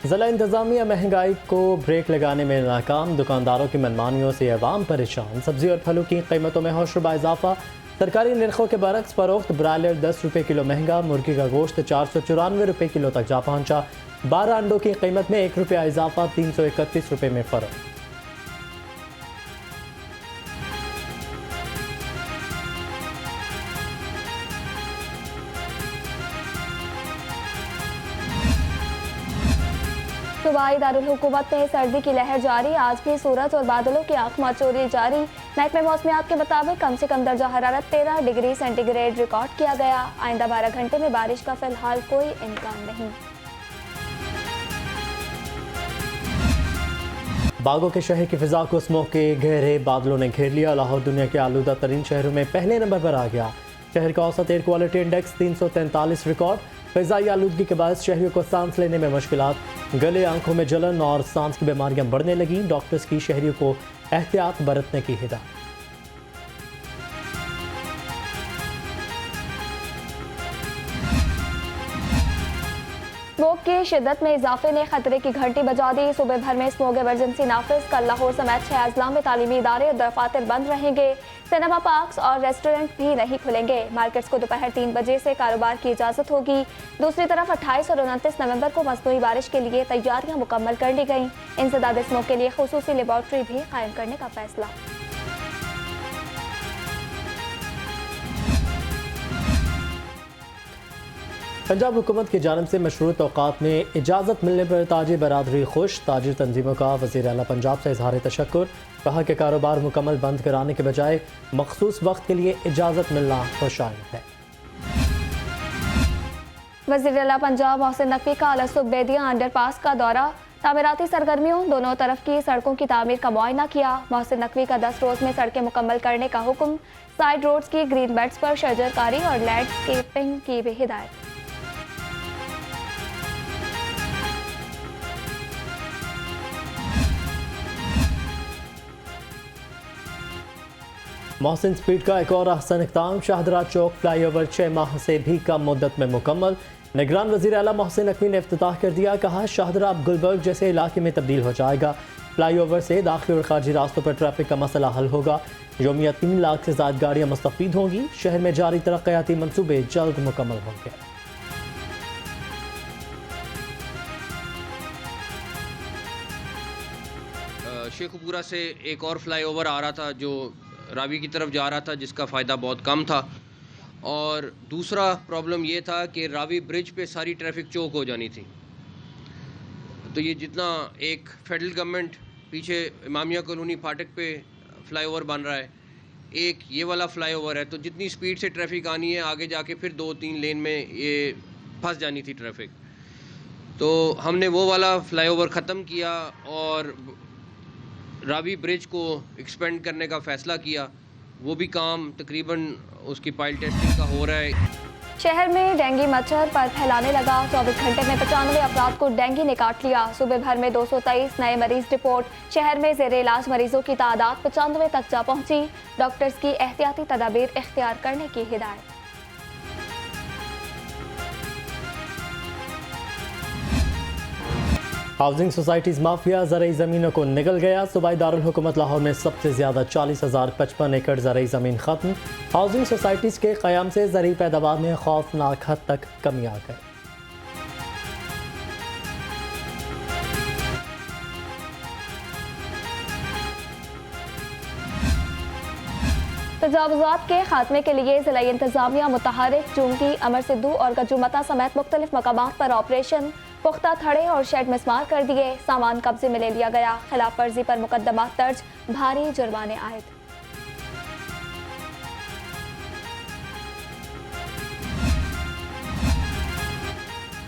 ज़िला इंतज़ामिया महंगाई को ब्रेक लगाने में नाकाम, दुकानदारों की मनमानियों से अवाम परेशान। सब्जी और फलों की कीमतों में हौशरुबा इजाफा, सरकारी निर्खों के बरक्स फरोख्त ब्रायलर 10 रुपये किलो महंगा, मुर्गी का गोश्त 494 रुपये किलो तक जा पहुंचा। 12 अंडों की कीमत में 1 रुपया इजाफा, 331 रुपये में फ़र्क। सूबाई दारुल हुकूमत में सर्दी की लहर जारी, आज भी सूरज और बादलों की आंख माचोरी जारी। महकमे मौसमियात के मुताबिक कम से कम दर्जा हरारत 13 डिग्री सेंटीग्रेड रिकॉर्ड किया गया। आइंदा 12 घंटे में बारिश का फिलहाल कोई इम्कान नहीं। बागों के शहर की फिजा को स्मोक के गहरे बादलों ने घेर लिया। लाहौर दुनिया के आलूदा तरीन शहरों में पहले नंबर पर आ गया। शहर का औसत एयर क्वालिटी इंडेक्स 343 रिकॉर्ड। फ़िज़ाई आलूदगी के बाद शहरियों को सांस लेने में मुश्किलात, गले आंखों में जलन और सांस की बीमारियां बढ़ने लगीं। डॉक्टर्स की शहरियों को एहतियात बरतने की हिदायत। स्मोक की शिद्दत में इजाफे ने खतरे की घंटी बजा दी। सूबे भर में स्मोक इमरजेंसी नाफिज, कल लाहौर समेत 6 अजला में तालीमी इदारे और दफातर बंद रहेंगे। सिनेमा, पार्क्स और रेस्टोरेंट भी नहीं खुलेंगे। मार्केट्स को दोपहर 3 बजे से कारोबार की इजाज़त होगी। दूसरी तरफ 28 और 29 नवंबर को मसनूई बारिश के लिए तैयारियां मुकम्मल कर ली गईं। इंसदाद स्मोक के लिए खुसूसी लेबॉर्ट्री भी कायम करने का फैसला। पंजाब हुकूमत की जानिब से मशरूत औकात में इजाज़त मिलने पर ताजिर बरादरी खुश। ताजिर तंजीमों का वज़ीर आला पंजाब से इजहार तशक्कुर। कहा कि कारोबार मुकम्मल बंद कराने के बजाय मखसूस वक्त के लिए इजाज़त मिलना खुशाइन है। वज़ीर आला पंजाब मोहसिन नकवी का अलसुबेदिया अंडरपास का दौरा, तामीराती सरगर्मियों, दोनों तरफ की सड़कों की तामीर का मुआयना किया। मोहसिन नकवी का 10 रोज़ में सड़कें मुकम्मल करने का हुक्म। साइड रोड्स की ग्रीन बेल्ट्स पर शजरकारी और लैंडस्केपिंग की भी हिदायत। मोहसिन स्पीड का एक और अहसन इक़दाम, शाहदरा चौक फ्लाईओवर 6 माह से भी कम मुद्दत में मुकम्मल। निगरान वज़ीर आला मोहसिन नकवी ने इफ्तिताह कर दिया। कहा शाहदरा अब गुलबर्ग जैसे इलाके में तब्दील हो जाएगा। फ्लाईओवर से दाखिली और खारजी रास्तों पर ट्रैफिक का मसला हल होगा। यौमिया 3 लाख से ज़्यादा गाड़ियाँ मुस्तफ़ीद होंगी। शहर में जारी तरक्याती मनसूबे जल्द मुकम्मल होंगे। शेखपुरा से एक और फ्लाईओवर आ रहा था जो रावी की तरफ जा रहा था, जिसका फ़ायदा बहुत कम था। और दूसरा प्रॉब्लम ये था कि रावी ब्रिज पे सारी ट्रैफिक चौक हो जानी थी। तो ये जितना एक फेडरल गवर्नमेंट पीछे इमामिया कॉलोनी फाटक पे फ्लाईओवर बन रहा है, एक ये वाला फ्लाईओवर है, तो जितनी स्पीड से ट्रैफिक आनी है आगे जाके फिर 2-3 लेन में ये फंस जानी थी ट्रैफिक। तो हमने वो वाला फ्लाईओवर ख़त्म किया और रावी ब्रिज को एक्सपेंड करने का फ़ैसला किया। वो भी काम तकरीबन उसकी पाइल टेस्टिंग का हो रहा है। शहर में डेंगू मच्छर पर फैलाने लगा। 24 घंटे में 95 अफराद को डेंगू ने काट लिया। सूबे भर में 223 नए मरीज रिपोर्ट। शहर में ज़ेरे इलाज मरीजों की तादाद 95 तक जा पहुंची। डॉक्टर्स की एहतियाती तदाबीर इख्तियार करने की हिदायत। हाउसिंग सोसाइटीज़ माफिया ज़रई ज़मीनों को निगल गया। सूबाई दारुल हुकूमत लाहौर में सबसे ज़्यादा 40,055 एकड़ ज़रई ज़मीन ख़त्म। हाउसिंग सोसाइटीज़ के क़याम से ज़रई पैदावार में खौफनाक हद तक कमी आ गई। तजावुज़ात के खात्मे के लिए ज़िला इंतज़ामिया मुतहरिक, चुंगी, अमर सिद्धू और गजुमता समेत मुख्तलिफ मकामात पर ऑपरेशन, पुख्ता थड़े और शेड मिस्मार कर दिए। सामान कब्जे में ले लिया गया। खिलाफ वर्जी पर मुकदमा दर्ज, भारी जुर्माने आयद।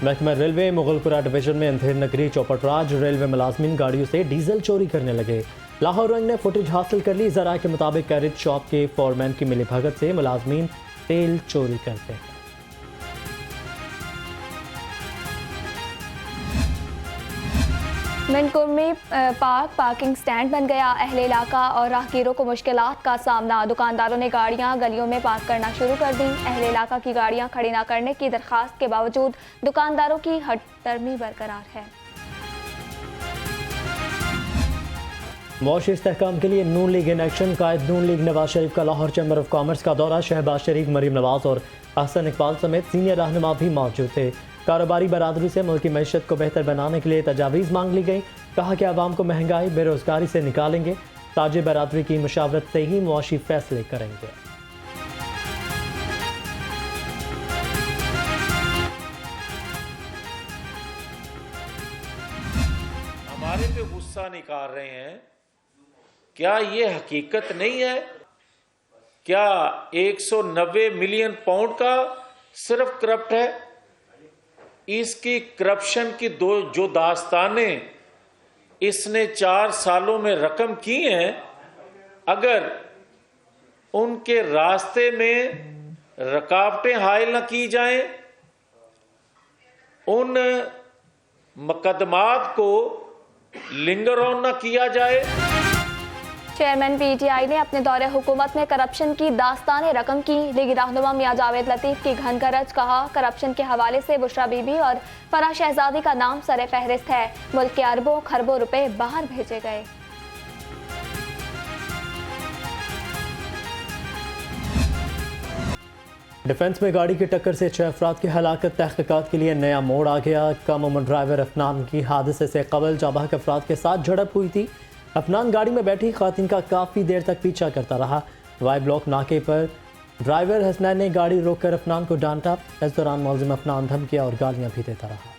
महकमा रेलवे मुगलपुरा डिवीजन में अंधेर नगरी चौपटराज रेलवे मुलाजमीन गाड़ियों से डीजल चोरी करने लगे। लाहौर रंग ने फुटेज हासिल कर ली। जरा के मुताबिक कैरेट शॉप के फोरमैन की मिलीभगत से मुलाजमीन तेल चोरी करते हैं। मिनकुर्मी पार्क पार्किंग स्टैंड बन गया। अहले इलाका और राहगीरों को मुश्किलात का सामना। दुकानदारों ने गाड़ियां गलियों में पार्क करना शुरू कर दी। अहले इलाका की गाड़ियां खड़ी न करने की दरखास्त के बावजूद दुकानदारों की हठधर्मी बरकरार है। मुआशी इस्तेहकाम के लिए नून लीग इन एक्शन। कायद नून लीग नवाज शरीफ का लाहौर चैम्बर ऑफ कॉमर्स का दौरा। शहबाज शरीफ, मरीम नवाज और अहसन इकबाल समेत सीनियर रहनुमा भी मौजूद थे। कारोबारी बरादरी से मुल्क की मैशत को बेहतर बनाने के लिए तजावीज़ मांग ली गई। कहा कि आवाम को महंगाई बेरोजगारी से निकालेंगे। ताजे बरादरी की मुशावरत से ही मुआशी फैसले करेंगे। हमारे पे गुस्सा निकाल रहे हैं, क्या ये हकीकत नहीं है? क्या 190 मिलियन पाउंड का सिर्फ करप्ट है? इसकी करप्शन की जो दास्तानें इसने 4 सालों में रकम की हैं, अगर उनके रास्ते में रुकावटें हायल न की जाएं, उन मुकदमात को लिंगर ऑन न किया जाए। चेयरमैन पीटीआई ने अपने दौरे हुकूमत में करप्शन की दास्ताने रकम की। लीगी रहनुमा मियां जावेद लतीफ की घन गरज। कहा, करप्शन के हवाले से बुशरा बीबी और फराह शहजादी का नाम सरे फहरिस्त है। मुल्क के अरबों खरबों रुपए बाहर भेजे गए। डिफेंस में गाड़ी की टक्कर से 6 अफराद की हलाकत। तहकीकात के लिए नया मोड़ आ गया। कम उम्र ड्राइवर अफनान की हादसे से कबल जाबाक अफराद के साथ झड़प हुई थी। अफनान गाड़ी में बैठी खातिन का काफ़ी देर तक पीछा करता रहा। वाई ब्लॉक नाके पर ड्राइवर हसनैन ने गाड़ी रोककर अफनान को डांटा। इस दौरान मुलजिम अफनान धमकियां और गालियां भी देता रहा।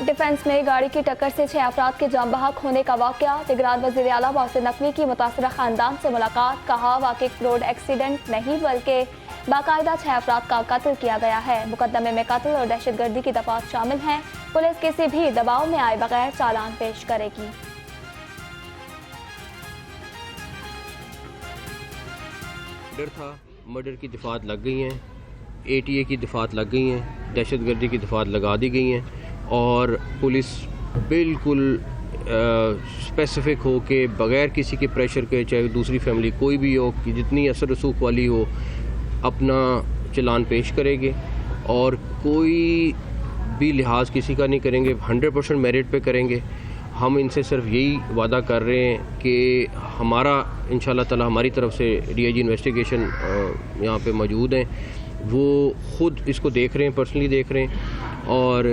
डिफेंस में गाड़ी की टक्कर से 6 अफराद के जान बहक होने का वाक़या। निगरान वज़ीर आला मोहसिन नकवी की मुतासरा खानदान से मुलाकात। कहा, वाक़ई रोड एक्सीडेंट नहीं बल्कि बाकायदा 6 अफराद का कत्ल किया गया है। मुकदमे में कत्ल और दहशतगर्दी की दफात शामिल हैं। पुलिस किसी भी दबाव में आए बगैर चालान पेश करेगी। डर था, मर्डर की दफात लग गई हैं, ATA की दफात लग गई हैं, दहशतगर्दी की दफात लगा दी गई हैं और पुलिस बिल्कुल स्पेसिफिक हो के बग़ैर किसी के प्रेशर के, चाहे दूसरी फैमिली कोई भी हो कि जितनी असर रसूख वाली हो, अपना चलान पेश करेंगे और कोई भी लिहाज किसी का नहीं करेंगे। 100% मेरिट पे करेंगे। हम इनसे सिर्फ यही वादा कर रहे हैं कि हमारा इंशाल्लाह ताला हमारी तरफ से DIG इन्वेस्टिगेशन यहाँ पे मौजूद हैं, वो ख़ुद इसको देख रहे हैं, पर्सनली देख रहे हैं। और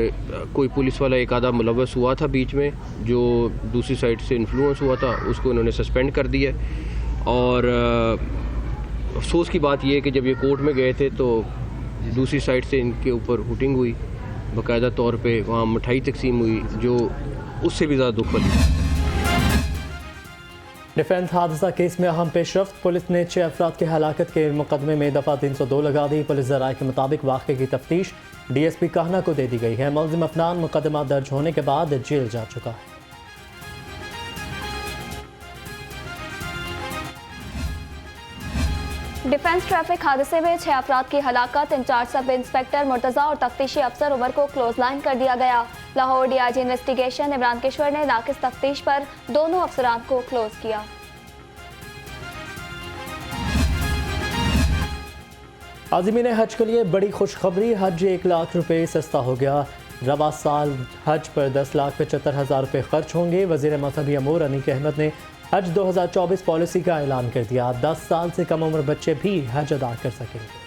कोई पुलिस वाला एक आधा मुलव्वस हुआ था बीच में, जो दूसरी साइड से इन्फ्लुएंस हुआ था, उसको इन्होंने सस्पेंड कर दिया। और अफसोस की बात यह है कि जब ये कोर्ट में गए थे तो दूसरी साइड से इनके ऊपर हुटिंग हुई, बाकायदा तौर पे वहाँ मिठाई तकसीम हुई, जो उससे भी ज़्यादा दुख वाली। डिफेंस हादसा केस में अहम पेशरफ्त। पुलिस ने 6 अफराद की हलाकत के मुकदमे में दफ़ा 302 लगा दी। पुलिस ज़राए के मुताबिक वाक़े की तफ्तीश DSP काहना को दे दी गई है। मुलजिम अफनान मुकदमा दर्ज होने के बाद जेल जा चुका है। डिफेंस ट्रैफिक हादसे में 6 अफराद की हलाकत। इंचार्ज सब इंस्पेक्टर मुर्तज़ा और तफ्तीशी अफसर उमर को क्लोज लाइन कर दिया गया। लाहौर DIG इन्वेस्टिगेशन इमरान किश्वर ने नाकिस तफ्तीश पर दोनों अफसरान को क्लोज किया। आज़मीन हज के लिए बड़ी खुशखबरी। हज 1 लाख रुपये सस्ता हो गया। रवा साल हज पर 10,75,000 रुपये खर्च होंगे। वज़ीर मज़हबी अमूर अनीक अहमद ने हज 2024 पॉलिसी का ऐलान कर दिया। 10 साल से कम उम्र बच्चे भी हज अदा कर सकेंगे।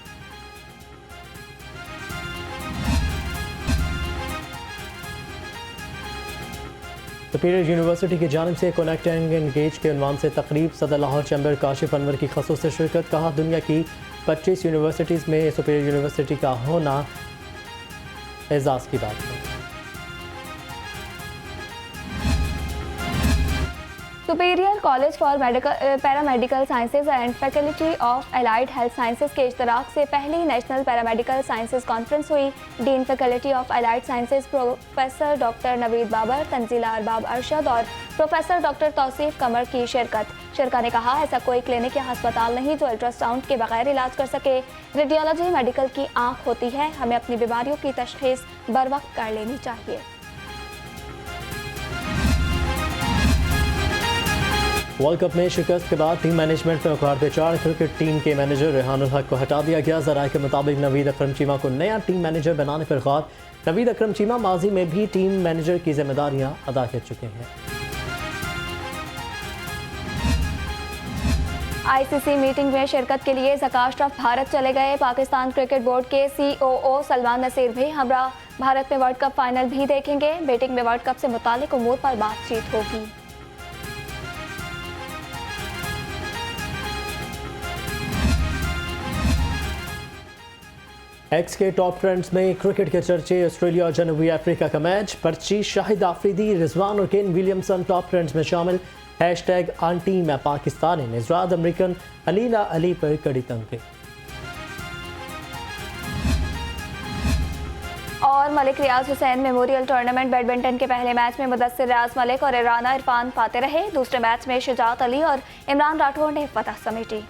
सुपीरियर यूनिवर्सिटी की जानिब से कनेक्ट एंड एंगेज के उन्वान से तकरीब। सदर लाहौर चैम्बर काशिफ अनवर की खसूस शिरकत। कहा, दुनिया की 25 यूनिवर्सिटीज़ में सुपीरियर यूनिवर्सिटी का होना एजाज़ की बात है। Superior College for paramedical sciences and faculty of allied health sciences के इश्तराक से पहली नेशनल पैरामेडिकल साइंसेज कॉन्फ्रेंस हुई। Dean faculty of allied sciences professor doctor Naveed Babar, Tanzeela Arbab Arshad और प्रोफेसर डॉक्टर तौसीफ कमर की शिरकत। शरका ने कहा, ऐसा कोई क्लिनिक या अस्पताल नहीं जो अल्ट्रासाउंड के बगैर इलाज कर सके। रेडियोलॉजी मेडिकल की आँख होती है। हमें अपनी बीमारियों की तशखीस बर वक्त कर लेनी चाहिए। वर्ल्ड कप में शिकस्त के बाद टीम मैनेजमेंट में उखाड़ पेचाड़, क्रिकेट टीम के मैनेजर रेहानुल हक को हटा दिया गया। जराये के मुताबिक नवीद अकरम चीमा को नया टीम मैनेजर बनाने पर गौर। नवीद अकरम चीमा माजी में भी टीम मैनेजर की जिम्मेदारियां अदा कर चुके हैं। आईसीसी मीटिंग में शिरकत के लिए ज़का अशरफ भारत चले गए। पाकिस्तान क्रिकेट बोर्ड के COO सलमान नसीर भी हमरा भारत में वर्ल्ड कप फाइनल भी देखेंगे। बेटिंग में वर्ल्ड कप से मुतालिक उमूर पर बातचीत होगी। एक्स के टॉप ट्रेंड्स में क्रिकेट के चर्चे, ऑस्ट्रेलिया और जनूबी अफ्रीका का मैच, पर्ची शाहिद आफरीदी, रिजवान और केन विलियमसन टॉप ट्रेंड्स में शामिल। हैशटैग आंटी मैं पाकिस्तानी, निजरात अमरीकन अलीला अली पर कड़ी तंके। और मलिक रियाज हुसैन मेमोरियल टूर्नामेंट बैडमिंटन के पहले मैच में मुदस्सिर रियाज मलिक और राना इरफान फाते रहे। दूसरे मैच में शुजात अली और इमरान राठौर ने फतह समेटी।